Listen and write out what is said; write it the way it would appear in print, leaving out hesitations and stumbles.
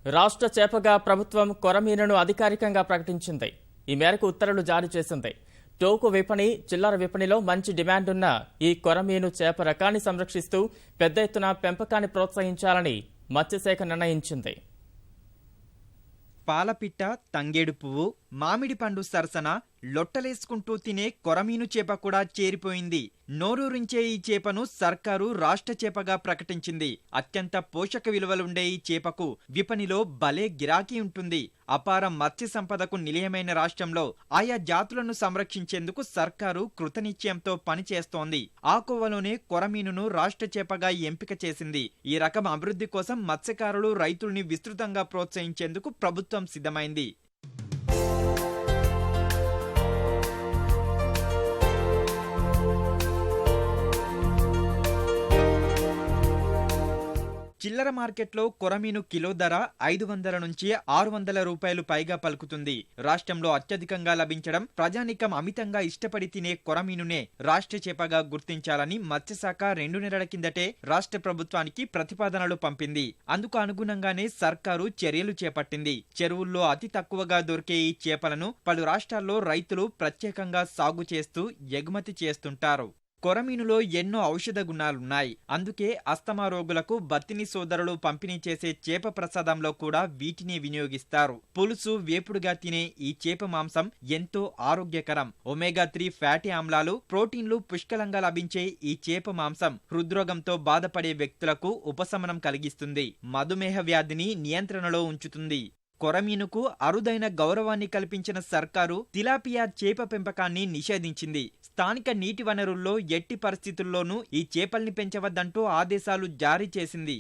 రాష్ట్ర చేపగా ప్రభుత్వం కొరమీనును అధికారికంగా ప్రకటించింది. ఈ మేరకు ఉత్తర్వులు జారీ చేసింది. టోకు విపణి, చిల్లర విపణిలో మంచి డిమాండ్ ఉన్న ఈ కొరమీను చేప రకాన్ని సంరక్షిస్తూ పెద్ద ఎత్తున పెంపకాన్ని ప్రోత్సహించాలని మత్స్యశాఖ నిర్ణయించింది. పాలపిట్ట, తంగేడు పువ్వు, మామిడి పండు సరసన లొట్టలేసుకుంటూ తినే కొరమీను చేప కూడా చేరిపోయింది. నోరూరించే ఈ చేపను సర్కారు రాష్ట్ర చేపగా ప్రకటించింది. అత్యంత పోషక విలువలుండే ఈ చేపకు విపణిలో భలే గిరాకీ ఉంటుంది. అపార మత్స్య సంపదకు నిలయమైన రాష్ట్రంలో ఆయా జాతులను సంరక్షించేందుకు సర్కారు కృతనిశ్చయంతో పనిచేస్తోంది. ఆ కోవలోనే కొరమీనును రాష్ట్ర చేపగా ఎంపిక చేసింది. ఈ రకం అభివృద్ధి కోసం మత్స్యకారులు, రైతుల్ని విస్తృతంగా ప్రోత్సహించేందుకు ప్రభుత్వం సిద్ధమైంది. చిల్లర మార్కెట్లో కొరమీను కిలో ధర 500 నుంచి 600 రూపాయలు పైగా పలుకుతుంది. రాష్ట్రంలో అత్యధికంగా లభించడం, ప్రజానికం అమితంగా ఇష్టపడి తినే కొరమీనునే రాష్ట్ర చేపగా గుర్తించాలని మత్స్యశాఖ 2 నెలల కిందటే రాష్ట్ర ప్రభుత్వానికి ప్రతిపాదనలు పంపింది. అందుకు అనుగుణంగానే సర్కారు చర్యలు చేపట్టింది. చెరువుల్లో అతి తక్కువగా దొరికే ఈ చేపలను పలు రాష్ట్రాల్లో రైతులు ప్రత్యేకంగా సాగు చేస్తూ ఎగుమతి చేస్తుంటారు. కొరమీనులో ఎన్నో ఔషధ గుణాలున్నాయి. అందుకే అస్తమా రోగులకు బత్తిని సోదరులు పంపిణీ చేసే చేప ప్రసాదంలో కూడా వీటిని వినియోగిస్తారు. పులుసు, వేపుడుగా తినే ఈ చేప మాంసం ఎంతో ఆరోగ్యకరం. ఒమేగా-3 ఫ్యాటీ ఆమ్లాలు, ప్రోటీన్లు పుష్కలంగా లభించే ఈ చేప మాంసం హృద్రోగంతో బాధపడే వ్యక్తులకు ఉపశమనం కలిగిస్తుంది. మధుమేహ వ్యాధిని నియంత్రణలో ఉంచుతుంది. కొరమీనుకు అరుదైన గౌరవాన్ని కల్పించిన సర్కారు తిలాపియా చేప పెంపకాన్ని నిషేధించింది. స్థానిక నీటి వనరుల్లో ఎట్టి పరిస్థితుల్లోనూ ఈ చేపల్ని పెంచవద్దంటూ ఆదేశాలు జారీ చేసింది.